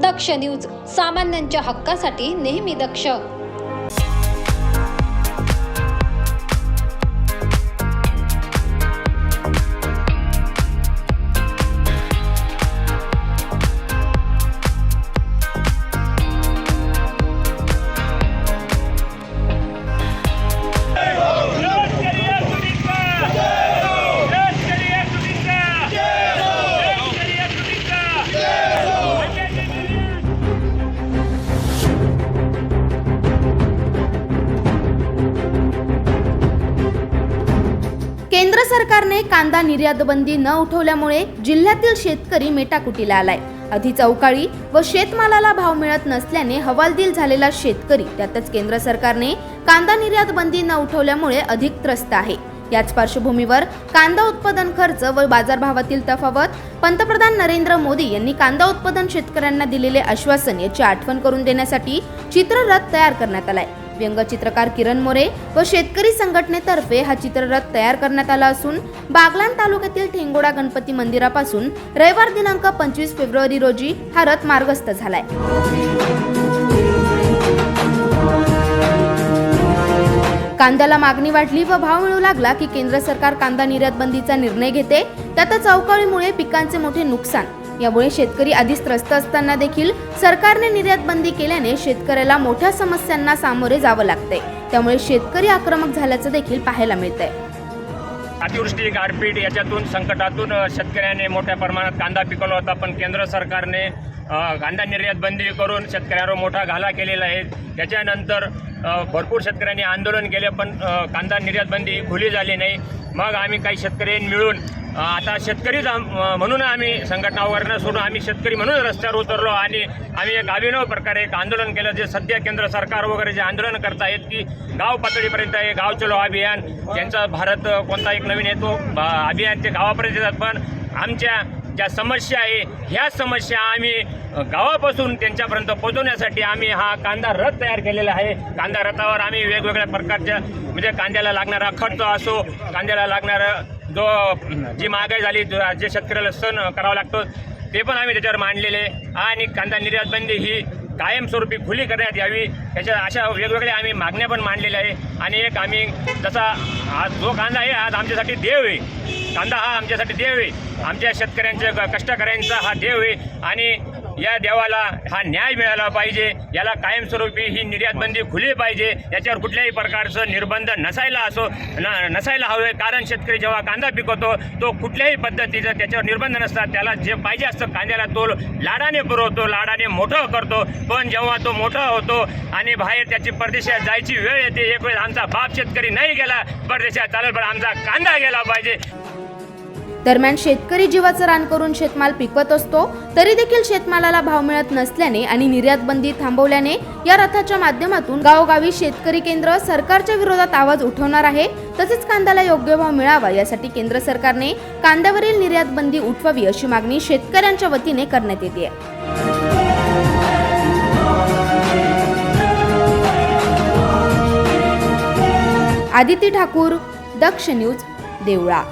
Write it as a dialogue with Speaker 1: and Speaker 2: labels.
Speaker 1: दक्ष news, सामान्यांच्या हक्कासाठी नेहमी दक्ष.
Speaker 2: केंद्र सरकारने कांदा निर्यात बंदी न उठवल्यामुळे जिल्ह्यातील शेतकरी मेटाकुटीला आलाय. आधी चौकाळी व शेतमालाला भाव मिळत नसल्याने हवालदिल झालेला शेतकरी, त्यातच केंद्र सरकारने कांदा निर्यात बंदी न उठवल्यामुळे अधिक त्रस्त आहे. याच पार्श्वभूमीवर कांदा उत्पादन खर्च व बाजारभावातील तफावत, पंतप्रधान नरेंद्र मोदी यांनी कांदा उत्पादन शेतकऱ्यांना दिलेले आश्वासन याची आठवण करून देण्यासाठी चित्ररथ तयार करण्यात आलाय. व्यंगचित्रकार किरण मोरे व शेतकरी संघटनेतर्फे हा चित्ररथ तयार करण्यात आला असून बागलाण तालुक्यातील ठेंगोडा गणपती मंदिरापासून रविवार दिनांक 25 फेब्रुवारी रोजी हा रथ मार्गस्थ झालाय. कांद्याला मागणी वाढली व भाव मिळू लागला की केंद्र सरकार कांदा निर्यात बंदीचा निर्णय घेते. त्यातच अवकाळीमुळे पिकांचे मोठे नुकसान, यामुळे शेतकरी आधीच त्रस्त असताना देखील सरकारने निर्यात बंदी केल्याने शेतकऱ्याला मोठ्या समस्यांना सामोरे जावं लागतंय. त्यामुळे शेतकरी आक्रमक झाल्याचं देखील पाहायला मिळतंय.
Speaker 3: अतिवृष्टी, गारपीट याच्यातून संकटातून शेतकऱ्याने मोठ्या प्रमाणात कांदा पिकवला होता, पण केंद्र सरकारने कांदा निर्यात बंदी करून शेतकऱ्यांवर मोठा घाला केलेला आहे. त्याच्यानंतर भरपूर शेतकऱ्यांनी आंदोलन केले, पण कांदा निर्यात बंदी खुली झाली नाही. मग आम्ही काही शेतकरी मिळून आता शेतकरी म्हणून आम्ही संघटना वगैरे सोडून आम्ही शेतकरी म्हणून रस्त्यावर उतरलो आणि आम्ही एक अभिनव प्रकारे एक आंदोलन केलं. जे सध्या केंद्र सरकार वगैरे जे आंदोलन करतायत की गाव पातळीपर्यंत हे गाव चलो अभियान, त्यांचा भारत कोणता एक नवीन येतो अभियान ते गावापर्यंत येतात. पण आमच्या ज्या समस्या आहे ह्या समस्या आम्ही गावापासून त्यांच्यापर्यंत पोहोचवण्यासाठी आम्ही हा कांदा रथ तयार केलेला आहे. कांदा रथावर आम्ही वेगवेगळ्या प्रकारच्या म्हणजे कांद्याला लागणारा खर्च असो, कांद्याला लागणारा जी महागाई झाली, जे शेतकऱ्याला सण करावा लागतो, ते पण आम्ही त्याच्यावर मांडलेले. आणि कांदा निर्यात बंदी ही कायमस्वरूपी खुली करण्यात यावी, त्याच्या अशा वेगवेगळ्या आम्ही मागण्या पण मांडलेल्या आहे. आणि एक आम्ही जसा आज जो कांदा आहे आज आमच्यासाठी देव आहे, कांदा हा आमच्यासाठी देव आहे, आमच्या शेतकऱ्यांच्या कष्टकऱ्यांचा हा देव आहे. आणि या देवाला हा न्याय मिळाला पाहिजे. याला कायमस्वरूपी ही निर्यात बंदी खुली पाहिजे. याच्यावर कुठल्याही प्रकारचं निर्बंध नसायला हवे. कारण शेतकरी जेव्हा कांदा पिकवतो तो कुठल्याही पद्धतीचं त्याच्यावर निर्बंध नसतात. त्याला जे पाहिजे असतं कांद्याला तो लाडाने पुरवतो, लाडाने मोठं करतो. पण जेव्हा तो मोठा होतो आणि बाहेर त्याची परदेशात जायची वेळ येते, एक वेळ आमचा बाप शेतकरी नाही गेला परदेशात चालेल, पण आमचा कांदा गेला पाहिजे.
Speaker 2: दरम्यान शेतकरी जीवाचं रान करून शेतमाल पिकवत असतो, तरी देखील शेतमालाला भाव मिळत नसल्याने आणि निर्यात बंदी थांबवल्याने या रथाच्या माध्यमातून गावोगावी शेतकरी केंद्र सरकारच्या विरोधात आवाज उठवणार आहे. तसेच कांद्याला योग्य भाव मिळावा यासाठी केंद्र सरकारने कांद्यावरील निर्यात बंदी उठवावी अशी मागणी शेतकऱ्यांच्या वतीने करण्यात येते. आदिती ठाकूर, दक्ष न्यूज, देवळा.